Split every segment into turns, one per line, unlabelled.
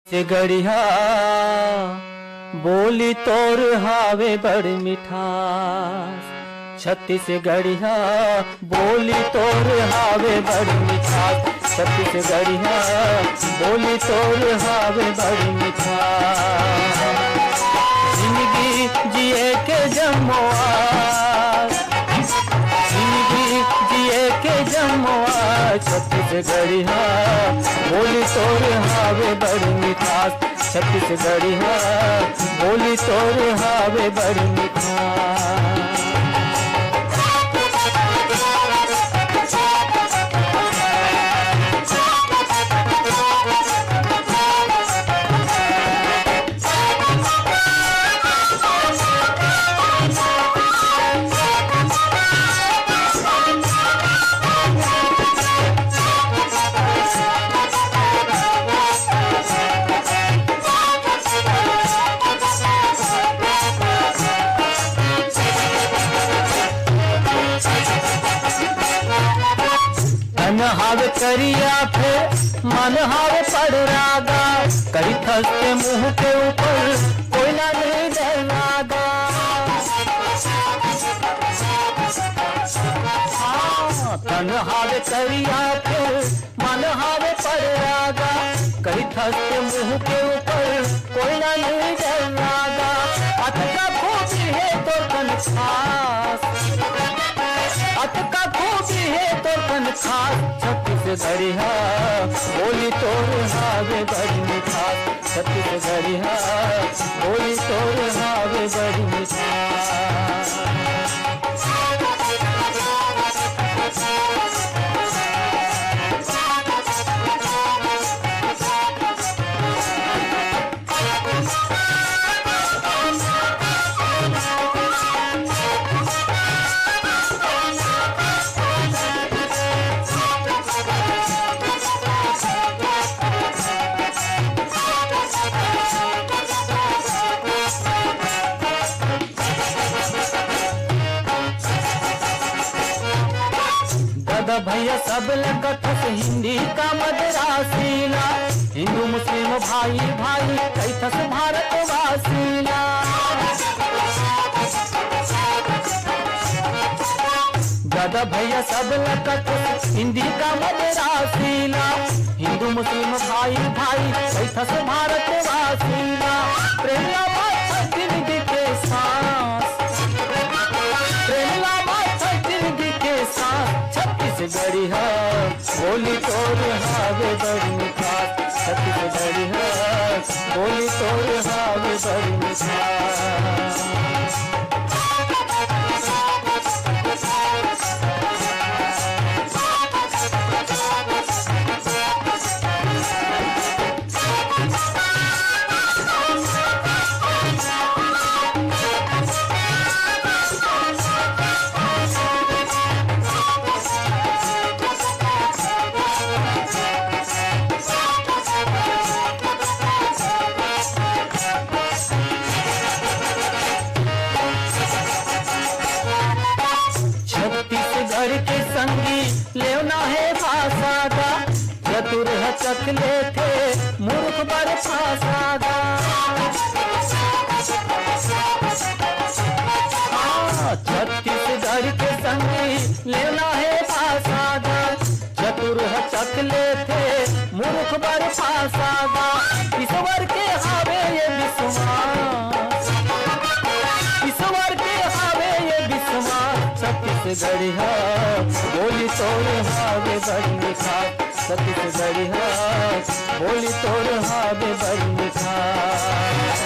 से गड़िया बोली तोर हावे बड़ मिठास। छत्तीसगढ़िया बोली तोर हावे बड़ मिठास। छत्तीसगढ़िया बोली तोर हावे बड़ मिठास। जिंदगी जिए के जमोआर, जिंदगी जिए के जमोआर। छत्तीसगढ़िया बोली तोर हावे बड़ मिठास। छत्तीसगढ़िया बोली तोर हावे बड़ मिठास। मन हावे करिया फिर मन हावे पड़ रागा। करी थसते मुंह के ऊपर कोई ना नहीं डरनागा। तन हावे करिया फिर मन हावे पड़ रागा। करी थसते मुंह के ऊपर कोई ना नहीं डरनागा। अतका खूबी है तो कन खास, अतका खूबी है तो कन खास। छत्तीसगढ़िया बोली तोर हावे बड़ मिठास। छत्तीसगढ़िया बोली तोर हावे बड़ मिठास। भैया सब लगत हिंदी का मदरासीला। हिंदू मुस्लिम भाई भाई कैथस भारतवासीला। दादा भैया सब लगत हिंदी का मदरासीला। हिंदू मुस्लिम भाई भाई कैथस भारतवासीला। प्रेमिया बात जिंदगी के सांस, प्रेमिया बात जिंदगी के सांस। छत्तीसगढ़िया बोली तोर हावे बड़ मिठास। छत्तीसगढ़िया बोली तोर हावे बड़ मिठास। छत्तीसगढ़ के संगी लेवना है भाषागा। चतुर हचक लेते मूर्ख बड़ फासागा। छत्तीसगढ़ के संगी लेवना है भाषागा। चतुर हचक लेते मूर्ख बड़ फासागा। ईश्वर के हावे ये विश्वास, ईश्वर के हावे ये विश्वास। छत्तीसगढ़िया बोली तोर हावे बड़ मिठास। छत्तीसगढ़िया बोली तोर हावे बड़ मिठास।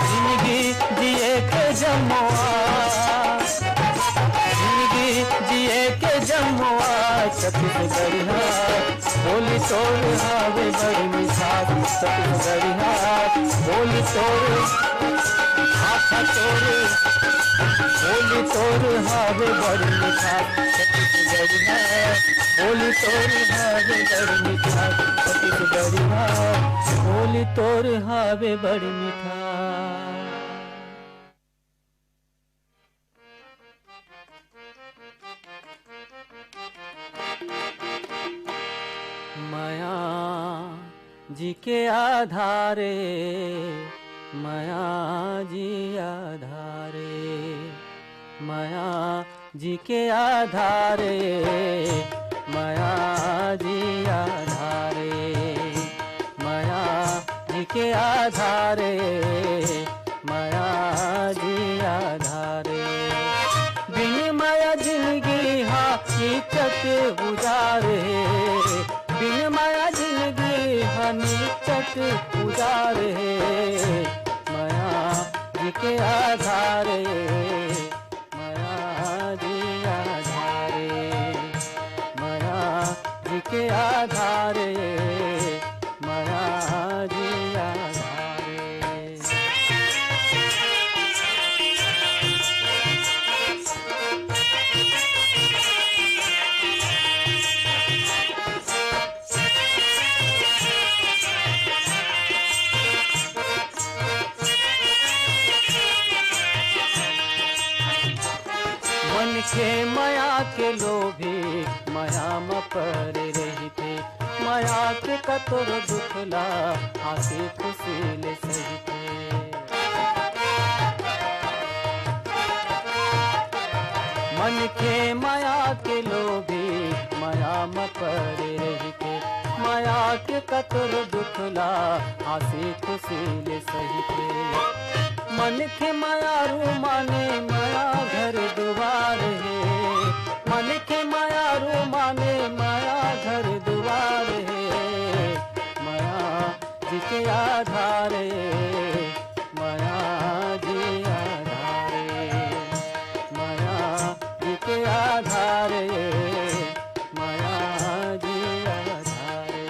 जिंदगी जिए के जमोआर, जिंदगी जिए के जमोआर। छत्तीसगढ़िया बोली तोर हावे बड़ मिठास। छत्तीसगढ़िया बोली तोर हाथ तोर बोली तोर हावे बड़ मिठास। छत्तीसगढ़िया बोली तोर हावे बड़ मिठास। छत्तीसगढ़िया बोली तोर हावे बड़ मिठास। माया जी के आधारे माया जी आधारे माया जी के आधारे माया जी आधारे माया जी के आधारे माया जी आधारे बिन माया जिंदगी नीचत उजारे बिन माया जिंदगी नीचत उजारे माया जी के आधारे माया जी आधारे माया जी के आधारे माया जी आधारे मन के माया के लोभी माया म पर रही थे माया के कतोर दुखला आके खुशी ले सही थे मन के माया के लोभी माया म पर रही थे माया के कतोर दुखला आसे खुशी ले सही थे मन के माया रू माने माया घर दुआर है मन के माया रू माने माया घर दुआर है माया जी के आधारे माया जी आधारे माया जी के आधारे माया जी आधारे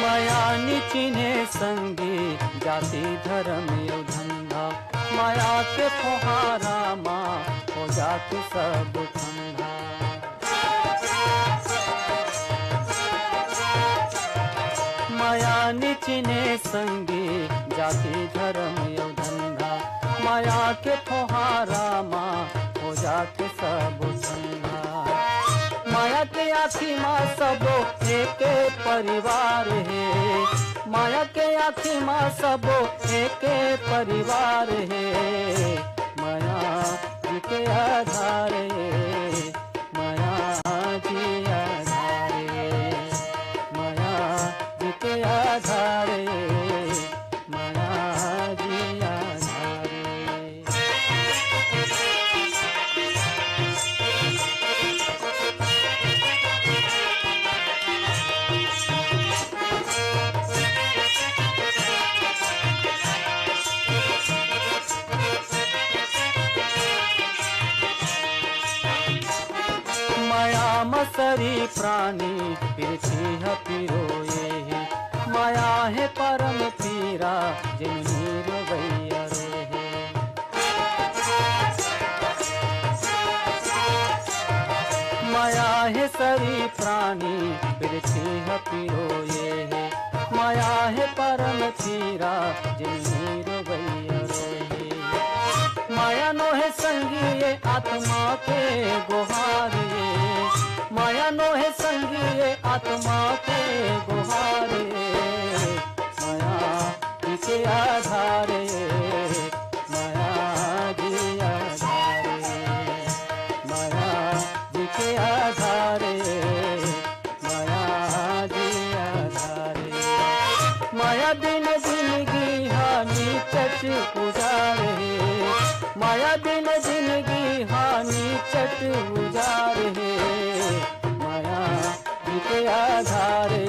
माया निचिने संगी जाति धर्म यो धंधा माया के फुहारा माँ हो जात सब ठंडा माया निचिने संगी जाति धर्म यो धंधा माया के फुहारा माँ हो जात सब ठंडा माया के आखी माँ सबो एक परिवार है माया के आखी माँ सबो एक परिवार है माया जी के आधारे माया जी आधारे माया जी के आधारे माया जी आधारे माया मसरी प्राणी पृथ्वी पिरो ये माया है परम पीरा जिन नीर भैया रे माया है सरी प्राणी पृथ्वी पिरो ये माया है परम पीरा जिन नीर भैया रे माया नो है संगी ये आत्मा के गुहार ये माया नो है संगी ये आत्मा के गुहार ये माया जी के आधारे माया जी आधारे माया जी के आधारे माया जी आधारे माया दिन जिंदगी हानि चट उजारे माया दिन जिंदगी हानि चट उजारे माया जी के आधारे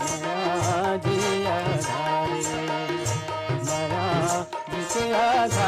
माया जी आधारे माया जी के आधारे